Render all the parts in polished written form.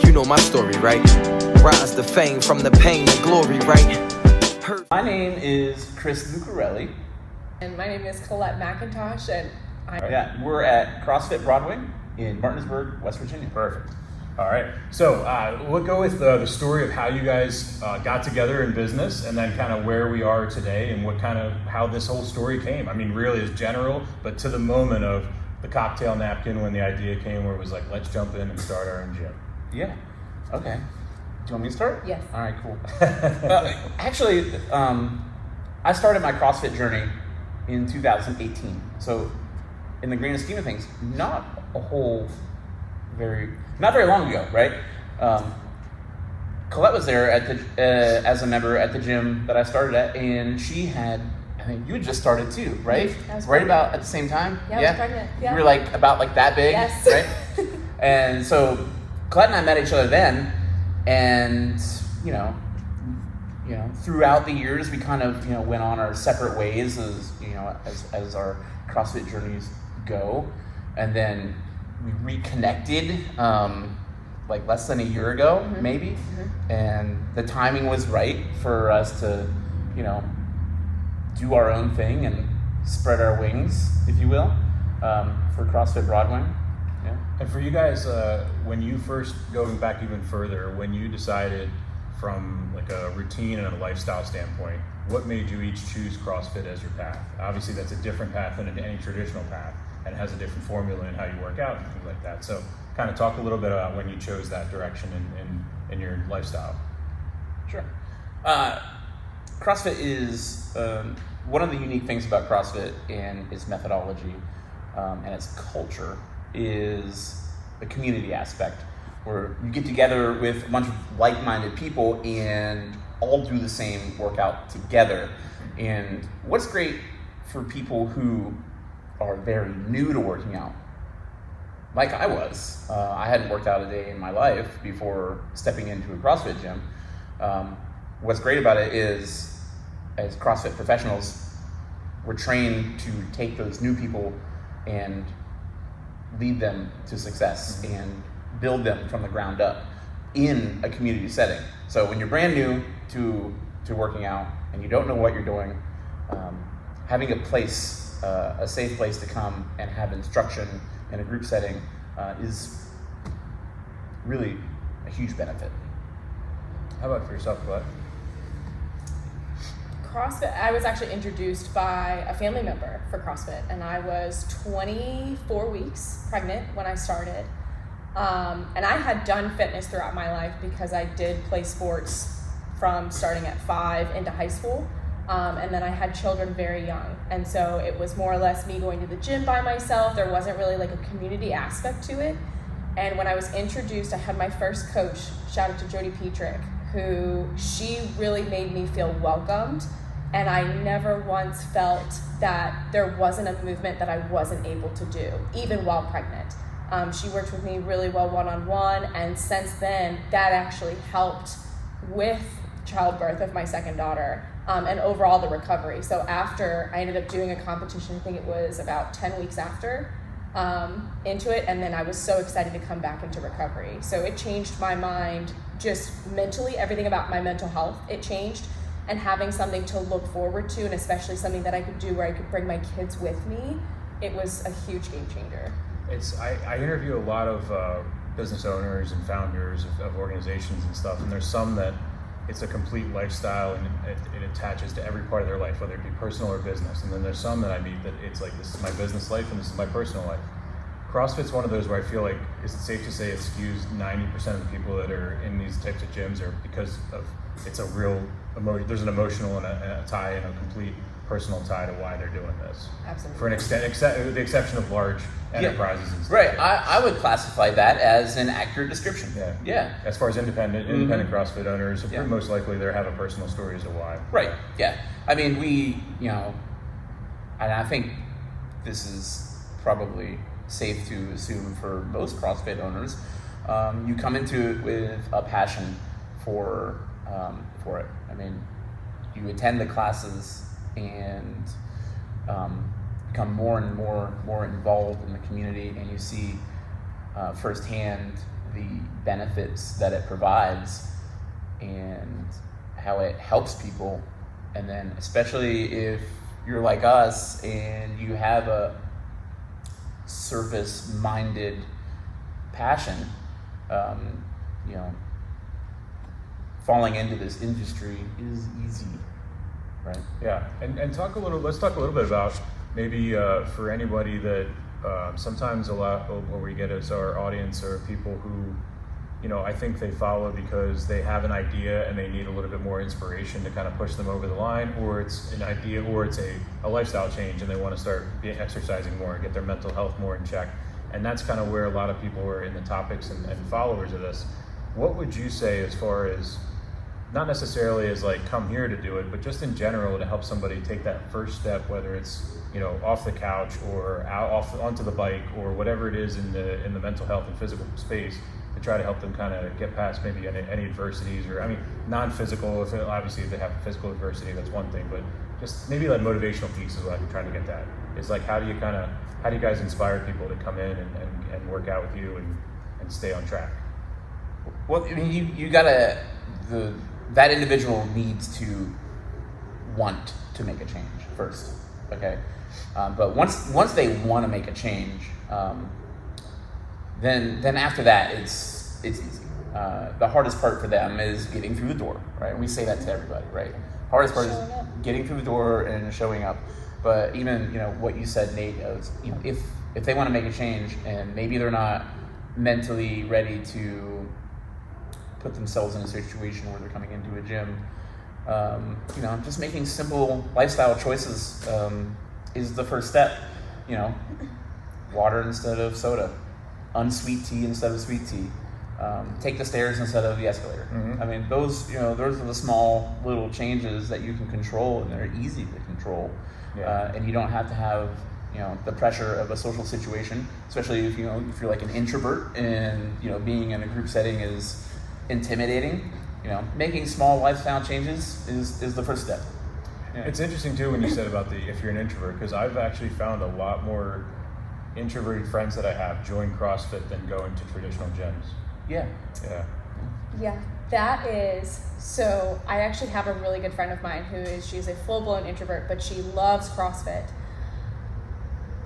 You know my story, right? Rise to fame from the pain to glory, right? My name is Chris Lucarelli. And my name is Colette McIntosh, and we're at CrossFit Broadwing in Martinsburg, West Virginia. Perfect. All right. So we'll go with the story of how you guys got together in business, and then kind of where we are today, and how this whole story came. I mean, really is general, but to the moment of the cocktail napkin when the idea came, where it was like, let's jump in and start our own gym. Yeah. Okay. Do you want me to start? Yes. All right, cool. Actually, I started my CrossFit journey in 2018. So in the grand scheme of things, not very long ago, right? Colette was there as a member at the gym that I started at, and she had, I think you had just started too, right? Right about at the same time? Yeah, I was pregnant. Yeah. You were like about like that big, yes. Right? And so Colette and I met each other then, and throughout the years we kind of went on our separate ways as our CrossFit journeys go, and then we reconnected like less than a year ago, mm-hmm. maybe, mm-hmm. and the timing was right for us to do our own thing and spread our wings, if you will, for CrossFit Broadwing. Yeah. And for you guys, when you first, going back even further, when you decided from like a routine and a lifestyle standpoint, what made you each choose CrossFit as your path? Obviously that's a different path than any traditional path, and has a different formula in how you work out and things like that. So kind of talk a little bit about when you chose that direction in your lifestyle. Sure. CrossFit is, one of the unique things about CrossFit and its methodology and its culture is the community aspect, where you get together with a bunch of like-minded people and all do the same workout together. And what's great for people who are very new to working out, like I was, I hadn't worked out a day in my life before stepping into a CrossFit gym. What's great about it is, as CrossFit professionals, we're trained to take those new people and lead them to success and build them from the ground up in a community setting. So when you're brand new to working out and you don't know what you're doing, having a place, a safe place to come and have instruction in a group setting is really a huge benefit. How about for yourself, Colette? CrossFit, I was actually introduced by a family member for CrossFit, and I was 24 weeks pregnant when I started. And I had done fitness throughout my life because I did play sports from starting at 5 into high school. And then I had children very young. And so it was more or less me going to the gym by myself. There wasn't really like a community aspect to it. And when I was introduced, I had my first coach, shout out to Jody Petrick, she really made me feel welcomed. And I never once felt that there wasn't a movement that I wasn't able to do, even while pregnant. She worked with me really well one-on-one, and since then, that actually helped with childbirth of my second daughter, and overall the recovery. So after, I ended up doing a competition, I think it was about 10 weeks after, into it, and then I was so excited to come back into recovery. So it changed my mind, just mentally, everything about my mental health, it changed, and having something to look forward to, and especially something that I could do where I could bring my kids with me, it was a huge game changer. I interview a lot of business owners and founders of organizations and stuff, and there's some that it's a complete lifestyle and it attaches to every part of their life, whether it be personal or business. And then there's some that I meet that it's like, this is my business life and this is my personal life. CrossFit's one of those where I feel like, is it safe to say it skews 90% of the people that are in these types of gyms are because of, it's a real there's an emotional and a tie and a complete personal tie to why they're doing this. Absolutely. For an extent, the exception of large enterprises and stuff. Right. I would classify that as an accurate description. Yeah. As far as independent CrossFit owners, most likely they have a personal story as to why. Right. Yeah. I mean, and I think this is probably safe to assume for most CrossFit owners, you come into it with a passion for it. I mean, you attend the classes and become more and more involved in the community, and you see firsthand the benefits that it provides and how it helps people. And then especially if you're like us and you have a service-minded passion, falling into this industry is easy, right? Yeah, and let's talk a little bit about maybe for anybody that sometimes a lot what we get is our audience are people who, I think they follow because they have an idea and they need a little bit more inspiration to kind of push them over the line, or it's an idea, or it's a lifestyle change and they want to start exercising more and get their mental health more in check. And that's kind of where a lot of people are in the topics and followers of this. What would you say as far as, not necessarily as like come here to do it, but just in general to help somebody take that first step, whether it's off the couch or onto the bike or whatever it is in the mental health and physical space, to try to help them kind of get past maybe any adversities, or non-physical, if they have physical adversity, that's one thing, but just maybe like motivational piece is what I'm trying to get at. It's like how do you guys inspire people to come in and work out with you and stay on track? Well, you gotta, that individual needs to want to make a change first, okay? But once they want to make a change, then after that it's easy. The hardest part for them is getting through the door, right? We say that to everybody, right? Hardest part is getting through the door and showing up. But even what you said, Nate, is if they want to make a change and maybe they're not mentally ready to put themselves in a situation where they're coming into a gym, just making simple lifestyle choices is the first step. Water instead of soda, unsweet tea instead of sweet tea, take the stairs instead of the escalator. Mm-hmm. Those are the small little changes that you can control, and they're easy to control. Yeah. And you don't have to have the pressure of a social situation, especially if you're like an introvert and being in a group setting is intimidating. Making small lifestyle changes is the first step. Yeah. It's interesting too when you said about if you're an introvert, because I've actually found a lot more introverted friends that I have join CrossFit than going to traditional gyms. Yeah. That is, so I actually have a really good friend of mine she's a full-blown introvert, but she loves CrossFit.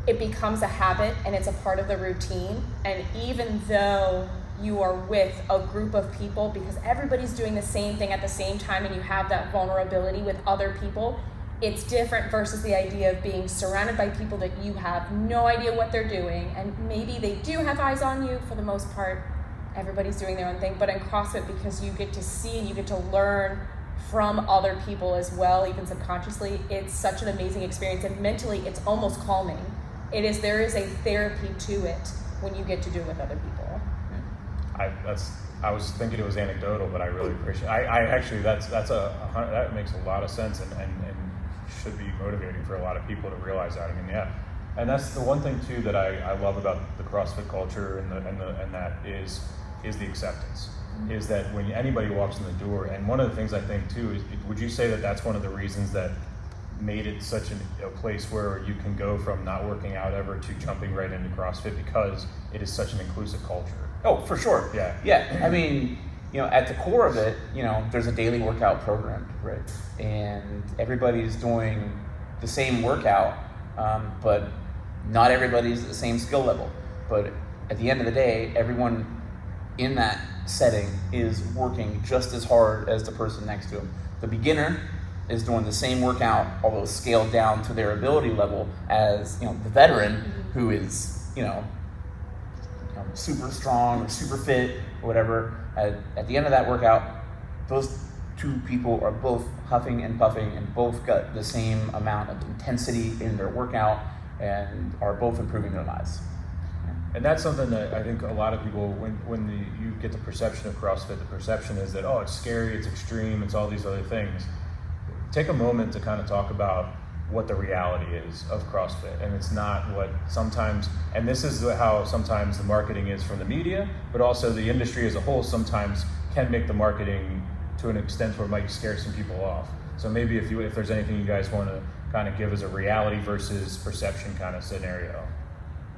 It becomes a habit and it's a part of the routine, and even though you are with a group of people, because everybody's doing the same thing at the same time and you have that vulnerability with other people, it's different versus the idea of being surrounded by people that you have no idea what they're doing, and maybe they do have eyes on you. For the most part, everybody's doing their own thing, but in CrossFit, because you get to see and you get to learn from other people as well, even subconsciously, it's such an amazing experience, and mentally it's almost calming. There is a therapy to it when you get to do it with other people. I was thinking it was anecdotal, but I really appreciate. I actually that makes a lot of sense and should be motivating for a lot of people to realize that. And that's the one thing too that I love about the CrossFit culture and that is the acceptance. Is that when anybody walks in the door, and one of the things I think too is, would you say that that's one of the reasons that made it such a place where you can go from not working out ever to jumping right into CrossFit, because it is such an inclusive culture? Oh, for sure. Yeah. At the core of it, there's a daily workout program, right? And everybody's doing the same workout, but not everybody's at the same skill level. But at the end of the day, everyone in that setting is working just as hard as the person next to them. The beginner is doing the same workout, although scaled down to their ability level, as the veteran who is super strong or super fit or whatever. At the end of that workout, those two people are both huffing and puffing and both got the same amount of intensity in their workout and are both improving their lives. And that's something that I think a lot of people, when you get the perception of CrossFit, the perception is that, it's scary, it's extreme, it's all these other things. Take a moment to kind of talk about what the reality is of CrossFit. And it's not what sometimes, and this is how sometimes the marketing is from the media, but also the industry as a whole sometimes can make the marketing to an extent where it might scare some people off. So maybe if there's anything you guys want to kind of give as a reality versus perception kind of scenario.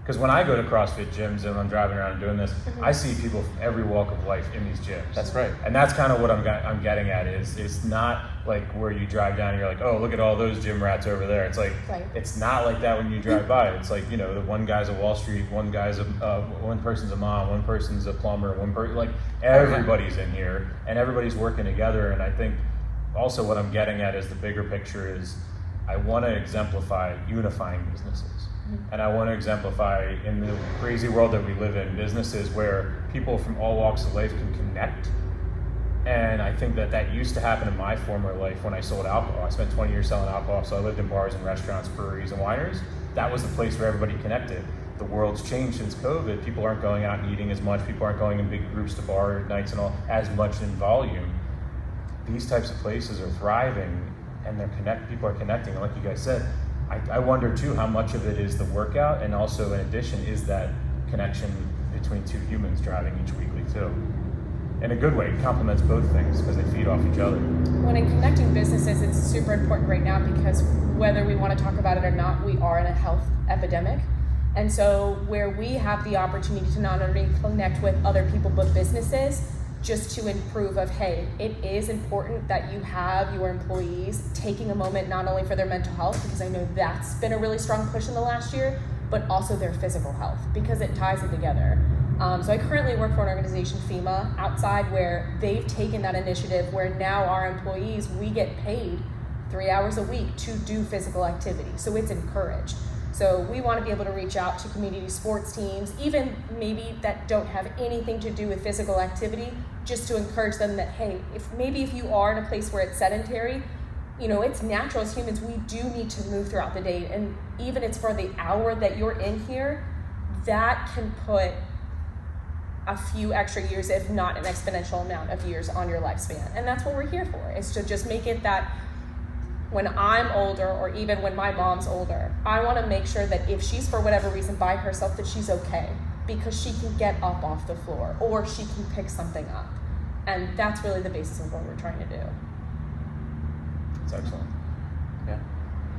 Because when I go to CrossFit gyms and I'm driving around and doing this, I see people from every walk of life in these gyms. That's right. And that's kind of what I'm getting at is it's not like where you drive down and you're like, oh, look at all those gym rats over there. It's like, it's not like that when you drive by. It's like, you know, the one guy's a Wall Street, one person's a mom, one person's a plumber, like everybody's in here and everybody's working together. And I think also what I'm getting at is the bigger picture is I want to exemplify unifying businesses. And I want to exemplify in the crazy world that we live in, businesses where people from all walks of life can connect. And I think that used to happen in my former life when I sold alcohol. I spent 20 years selling alcohol, so I lived in bars and restaurants, breweries and wineries. That was the place where everybody connected. The world's changed since COVID. People aren't going out and eating as much. People aren't going in big groups to bar nights and all as much in volume. These types of places are thriving and people are connecting. And like you guys said, I wonder too how much of it is the workout and also in addition is that connection between two humans driving each weekly too. In a good way, it complements both things because they feed off each other. When in connecting businesses, it's super important right now because whether we want to talk about it or not, we are in a health epidemic. And so where we have the opportunity to not only connect with other people but businesses, just to improve of, hey, it is important that you have your employees taking a moment not only for their mental health, because I know that's been a really strong push in the last year, but also their physical health, because it ties it together. So I currently work for an organization, FEMA, outside where they've taken that initiative where now our employees, we get paid 3 hours a week to do physical activity. So it's encouraged. So we want to be able to reach out to community sports teams, even maybe that don't have anything to do with physical activity, just to encourage them that, hey, if you are in a place where it's sedentary, you know, it's natural as humans, we do need to move throughout the day. And even it's for the hour that you're in here, that can put a few extra years, if not an exponential amount of years on your lifespan. And that's what we're here for, is to just make it that when I'm older, or even when my mom's older, I want to make sure that if she's for whatever reason by herself, that she's okay, because she can get up off the floor or she can pick something up. And that's really the basis of what we're trying to do. That's excellent. Yeah.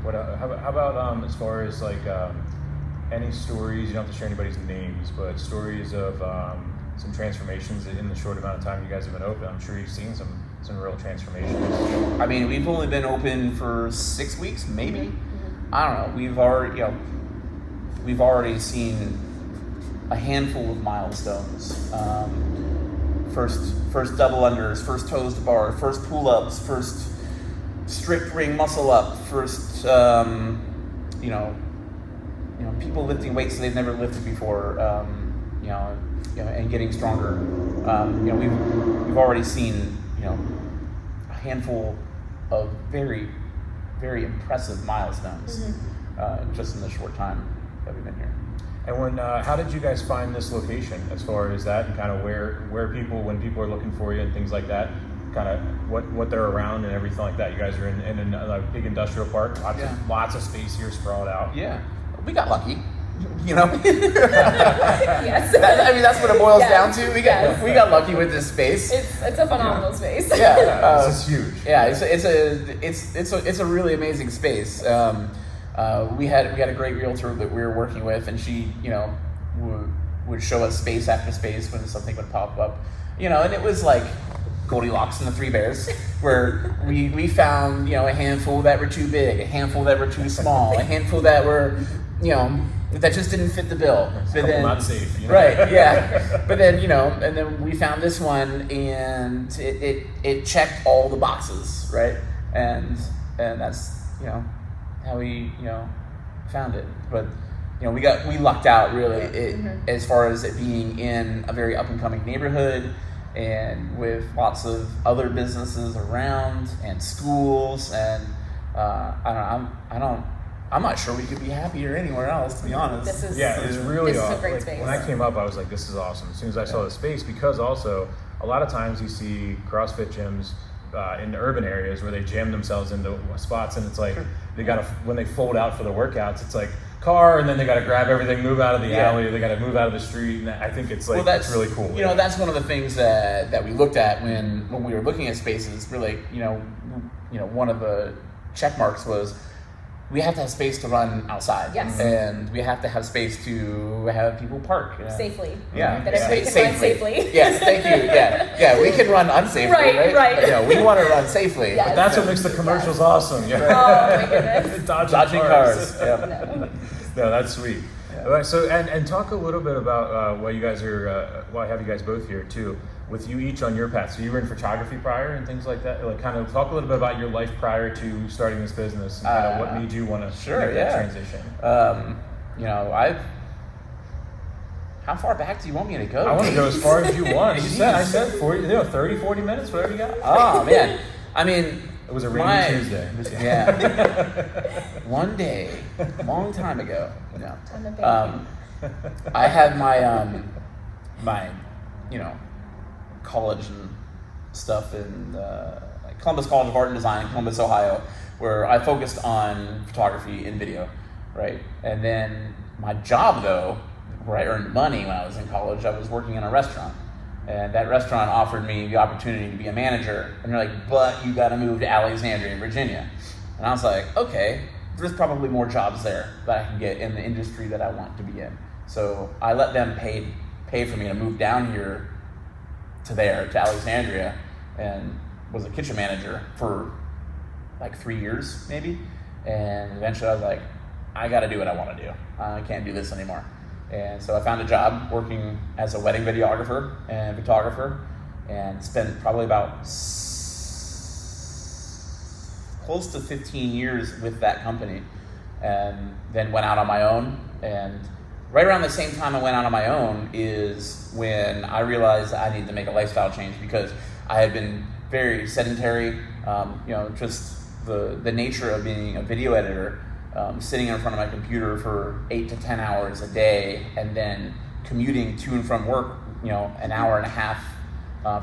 How about as far as like any stories, you don't have to share anybody's names, but stories of some transformations in the short amount of time you guys have been open? I'm sure you've seen some real transformations. I mean, we've only been open for 6 weeks, maybe. Mm-hmm. I don't know. We've already seen a handful of milestones. First double unders, first toes to bar, first pull-ups, first strict ring muscle up, first people lifting weights they've never lifted before, and getting stronger. We've already seen a handful of very, very impressive milestones just in the short time that we've been here. And how did you guys find this location as far as that, and kind of where people, when people are looking for you and things like that, kind of what they're around and everything like that? You guys are in a big industrial park, lots of space here sprawled out. Yeah, we got lucky. Yes. That's what it boils down to. We got lucky with this space. It's a phenomenal space. Yeah, this is huge. Yeah, it's a really amazing space. We had a great realtor that we were working with, and she would show us space after space when something would pop up, and it was like Goldilocks and the Three Bears, where we found a handful that were too big, a handful that were too small, a handful that were that just didn't fit the bill. But then not safe, right? Yeah. But then and then we found this one, and it checked all the boxes, right? And that's how we found it. But we lucked out really as far as it being in a very up and coming neighborhood, and with lots of other businesses around and schools, and I'm not sure we could be happier anywhere else, to be honest. It's really this awesome. is a great space. When I came up, I was like, this is awesome. As soon as I saw the space, because also a lot of times you see CrossFit gyms in the urban areas where they jam themselves into spots, and it's like they gotta, when they fold out for the workouts, it's like car, and then they gotta grab everything, move out of the alley, they gotta move out of the street, and I think it's like it's really cool. That's one of the things that we looked at when we were looking at spaces. Really, one of the check marks was we have to have space to run outside. Yes. And we have to have space to have people park. Safely. Yeah. That everybody can run safely. Yes, thank you. Yeah, we can run unsafely, right? Right. We want to run safely. Yes. But that's what makes the commercials awesome. Yeah. Oh my goodness. Dodging cars. No. No, that's sweet. Yeah. All right, so and talk a little bit about why you guys are why I have you guys both here too, with you each on your path. So you were in photography prior and things like that. Like, kind of talk a little bit about your life prior to starting this business and kind of what made you want to make that transition. How far back do you want me to go? I want to go as far as you want. I said 30, 40 minutes, whatever you got. Oh man, I mean. It was a rainy Tuesday. Yeah. One day, a long time ago. No. I had my my college and stuff in like Columbus College of Art and Design in Columbus, Ohio, where I focused on photography and video, right? And then my job, though, where I earned money when I was in college, I was working in a restaurant. And that restaurant offered me the opportunity to be a manager. And they're like, but you got to move to Alexandria, Virginia. And I was like, okay, there's probably more jobs there that I can get in the industry that I want to be in. So I let them pay for me to move down here to Alexandria, and was a kitchen manager for like 3 years maybe. And eventually I was like, I got to do what I want to do. I can't do this anymore. And so I found a job working as a wedding videographer and photographer, and spent probably about close to 15 years with that company, and then went out on my own. And right around the same time I went out on my own is when I realized I needed to make a lifestyle change, because I had been very sedentary, just the nature of being a video editor. Sitting in front of my computer for 8 to 10 hours a day, and then commuting to and from work, an hour and a half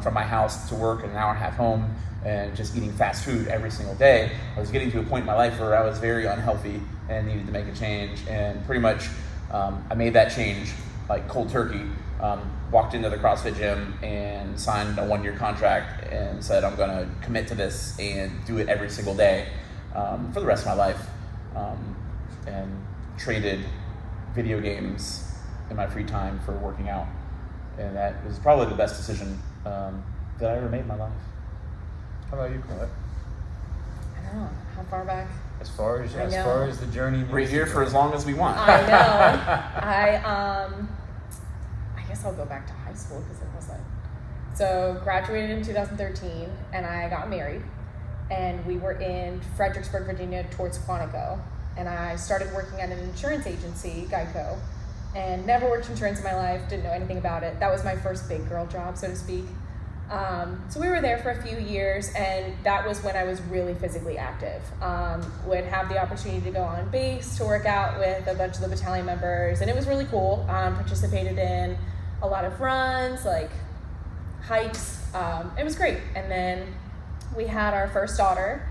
from my house to work and an hour and a half home, and just eating fast food every single day. I was getting to a point in my life where I was very unhealthy and needed to make a change. And pretty much I made that change like cold turkey. Walked into the CrossFit gym and signed a 1-year contract and said, I'm going to commit to this and do it every single day for the rest of my life. And traded video games in my free time for working out. And that was probably the best decision that I ever made in my life. How about you, Colette? I don't know. How far back? As far as the journey. We're here for as long as we want. I know. I guess I'll go back to high school because it was like. So graduated in 2013, and I got married. And we were in Fredericksburg, Virginia, towards Quantico. And I started working at an insurance agency, Geico, and never worked insurance in my life, didn't know anything about it. That was my first big girl job, so to speak. So we were there for a few years, and that was when I was really physically active. Would have the opportunity to go on base to work out with a bunch of the battalion members, and it was really cool. Participated in a lot of runs, like hikes. It was great. And then we had our first daughter,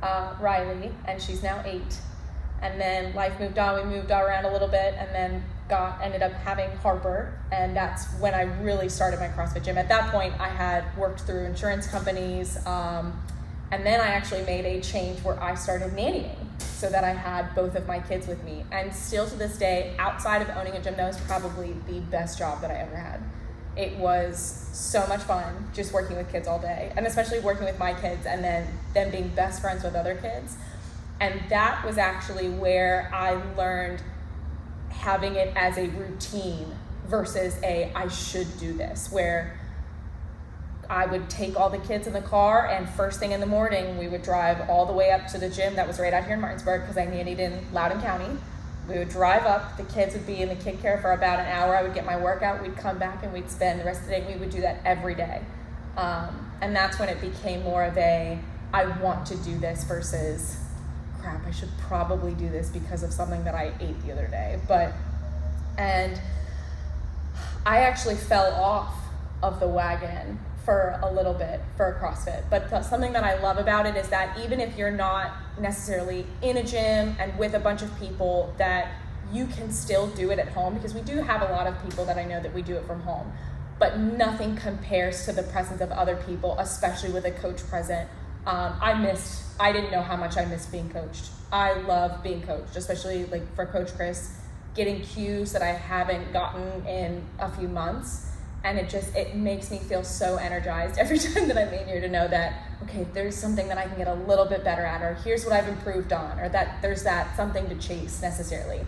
Riley, and she's now 8. And then life moved on. We moved around a little bit, and then ended up having Harper, and that's when I really started my CrossFit gym. At that point, I had worked through insurance companies, and then I actually made a change where I started nannying so that I had both of my kids with me. And still to this day, outside of owning a gym, that was probably the best job that I ever had. It was so much fun just working with kids all day, and especially working with my kids and then them being best friends with other kids. And that was actually where I learned having it as a routine versus I should do this, where I would take all the kids in the car, and first thing in the morning, we would drive all the way up to the gym that was right out here in Martinsburg, because I nannied in Loudoun County. We would drive up, the kids would be in the kid care for about an hour, I would get my workout, we'd come back and we'd spend the rest of the day. We would do that every day. And that's when it became more of I want to do this versus, crap, I should probably do this because of something that I ate the other day. And I actually fell off of the wagon for a little bit for CrossFit. But something that I love about it is that even if you're not necessarily in a gym and with a bunch of people, that you can still do it at home, because we do have a lot of people that I know that we do it from home. But nothing compares to the presence of other people, especially with a coach present. I didn't know how much I missed being coached. I love being coached, especially like for Coach Chris, getting cues that I haven't gotten in a few months. And it makes me feel so energized every time that I'm in here to know that, okay, there's something that I can get a little bit better at, or here's what I've improved on, or that there's that something to chase necessarily.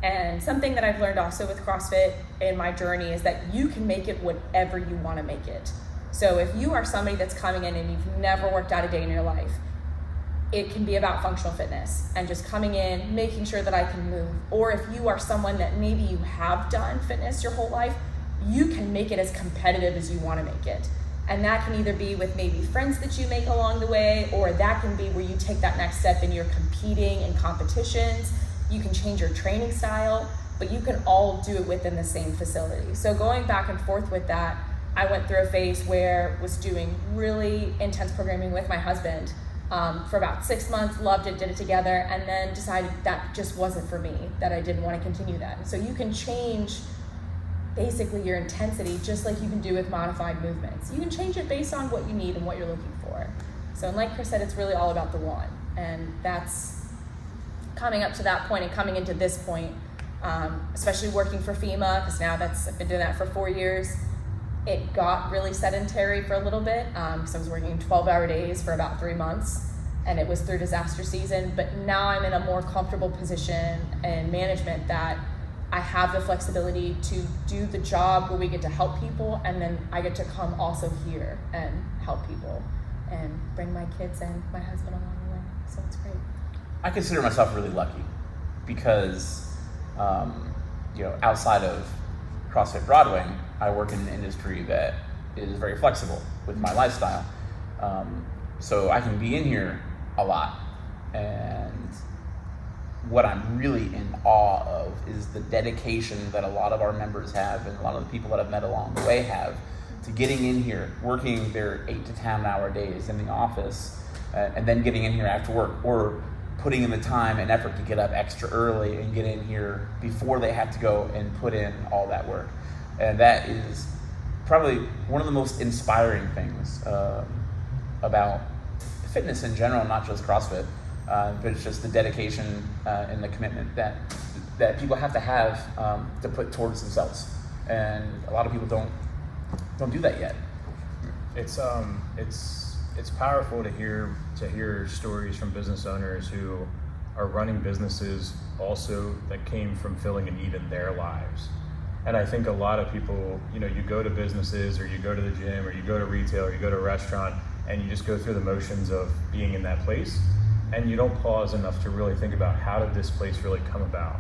And something that I've learned also with CrossFit in my journey is that you can make it whatever you want to make it. So if you are somebody that's coming in and you've never worked out a day in your life, it can be about functional fitness and just coming in, making sure that I can move. Or if you are someone that maybe you have done fitness your whole life, you can make it as competitive as you want to make it. And that can either be with maybe friends that you make along the way, or that can be where you take that next step and you're competing in competitions. You can change your training style, but you can all do it within the same facility. So going back and forth with that, I went through a phase where I was doing really intense programming with my husband for about 6 months, loved it, did it together, and then decided that just wasn't for me, that I didn't want to continue that. And so you can change basically your intensity just like you can do with modified movements. You can change it based on what you need and what you're looking for. So, and like Chris said, it's really all about the one. And that's coming up to that point and coming into this point, especially working for FEMA, because now I've been doing that for 4 years. It got really sedentary for a little bit, because I was working 12-hour days for about 3 months, and it was through disaster season. But now I'm in a more comfortable position in management that I have the flexibility to do the job where we get to help people, and then I get to come also here and help people and bring my kids and my husband along the way. So it's great. I consider myself really lucky because, outside of CrossFit Broadwing, I work in an industry that is very flexible with my lifestyle. So I can be in here a lot. And what I'm really in awe of is the dedication that a lot of our members have, and a lot of the people that I've met along the way have, to getting in here, working their 8 to 10 hour days in the office, and then getting in here after work, or putting in the time and effort to get up extra early and get in here before they have to go and put in all that work. And that is probably one of the most inspiring things about fitness in general, not just CrossFit, but it's just the dedication and the commitment that people have to put towards themselves. And a lot of people don't do that yet. It's powerful to hear stories from business owners who are running businesses also that came from filling a need in their lives. And I think a lot of people, you go to businesses, or you go to the gym, or you go to retail, or you go to a restaurant, and you just go through the motions of being in that place, and you don't pause enough to really think about, how did this place really come about?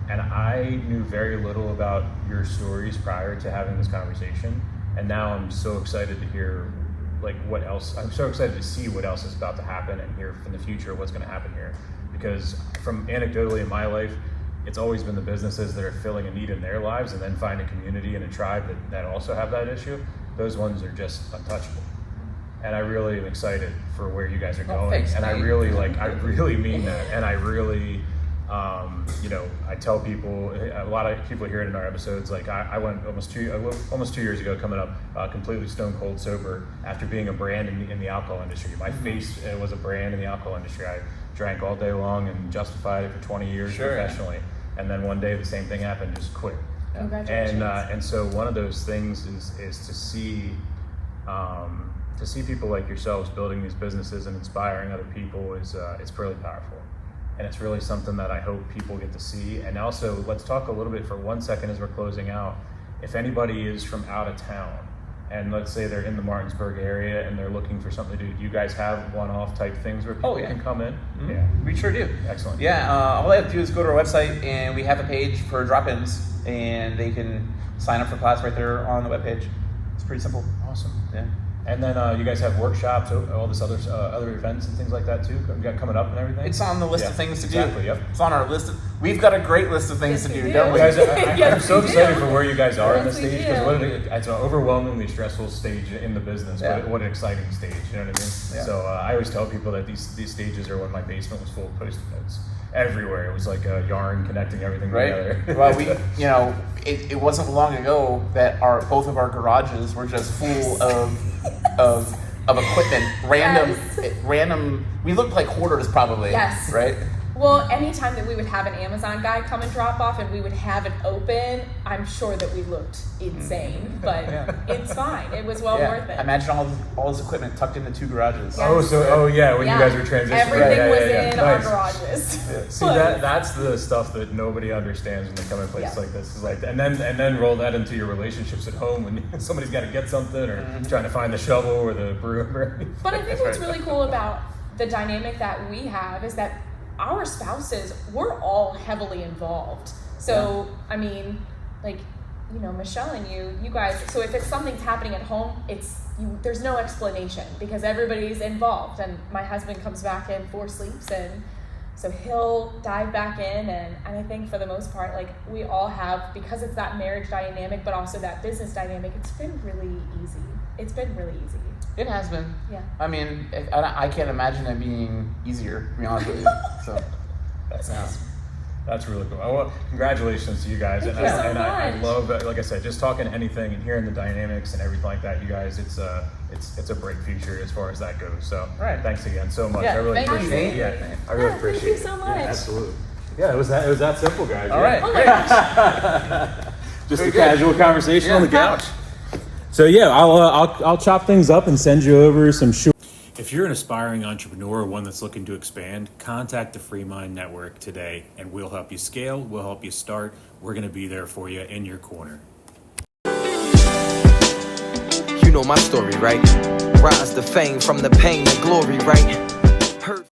And I knew very little about your stories prior to having this conversation, and now I'm so excited to hear what else. I'm so excited to see what else is about to happen and hear in the future what's going to happen here. Because from anecdotally in my life, it's always been the businesses that are filling a need in their lives and then find a community and a tribe that also have that issue. Those ones are just untouchable. And I really am excited for where you guys are going. Thanks, and I really mean that. And I really, I tell people, a lot of people hear it in our episodes, I went almost 2 years ago coming up, completely stone cold sober after being a brand in the alcohol industry. My face was a brand in the alcohol industry. I drank all day long and justified it for 20 years professionally. And then one day the same thing happened, just quit. Congratulations. And so one of those things is to see people like yourselves building these businesses and inspiring other people it's really powerful. And it's really something that I hope people get to see. And also, let's talk a little bit for 1 second as we're closing out. If anybody is from out of town, and let's say they're in the Martinsburg area and they're looking for something to do you guys have one-off type things where people can come in? Mm-hmm. Yeah, we sure do. Excellent. Yeah, all they have to do is go to our website, and we have a page for drop-ins, and they can sign up for class right there on the webpage. It's pretty simple. Awesome. Yeah. And then you guys have workshops, all this other events and things like that too. You got coming up and everything. It's on the list of things to do. Exactly. Yep. It's on our list. We've got a great list of things to do, don't we? Guys, I'm so excited for where you guys are in Yes, this we stage, because it's an overwhelmingly stressful stage in the business. But what an exciting stage! You know what I mean? Yeah. So I always tell people that these stages are when my basement was full of Post-it notes everywhere. It was like a yarn connecting everything together. Well, it wasn't long ago that both of our garages were just full of of equipment, random, Yes. random. We looked like hoarders, probably. Yes. Right. Well, anytime that we would have an Amazon guy come and drop off and we would have it open, I'm sure that we looked insane, but it's fine. It was well worth it. Imagine all this equipment tucked into 2 garages. Yeah. When you guys were transitioning. Everything was in our Nice. garages. See, that's the stuff that nobody understands when they come in places like this. Is like, and then roll that into your relationships at home when somebody's got to get something or trying to find the shovel or the broom. But I think what's really cool about the dynamic that we have is that our spouses, we're all heavily involved. So, I mean, like, you know, Michelle and you guys, so if it's something's happening at home, there's no explanation because everybody's involved. And my husband comes back in 4 sleeps, and so he'll dive back in. And I think for the most part, like, we all have, because it's that marriage dynamic, but also that business dynamic, it's been really easy. It's been really easy. It has been. Yeah. I mean, I can't imagine it being easier, to be honest with you. So That's really cool. Well, congratulations to you guys. Thank you so much. I love, like I said, just talking anything and hearing the dynamics and everything like that. You guys, it's a break feature as far as that goes. So thanks again so much. Yeah, I really thank you. appreciate it. Yeah, I really appreciate thank you so much. it. Yeah, absolutely. Yeah, it was that simple, guys. All right. Oh my gosh. Just a casual conversation on the couch. So yeah, I'll chop things up and send you over some short. If you're an aspiring entrepreneur or one that's looking to expand, contact the Free Mind Network today, and we'll help you scale. We'll help you start. We're going to be there for you in your corner. You know my story, right? Rise to fame from the pain to glory, right?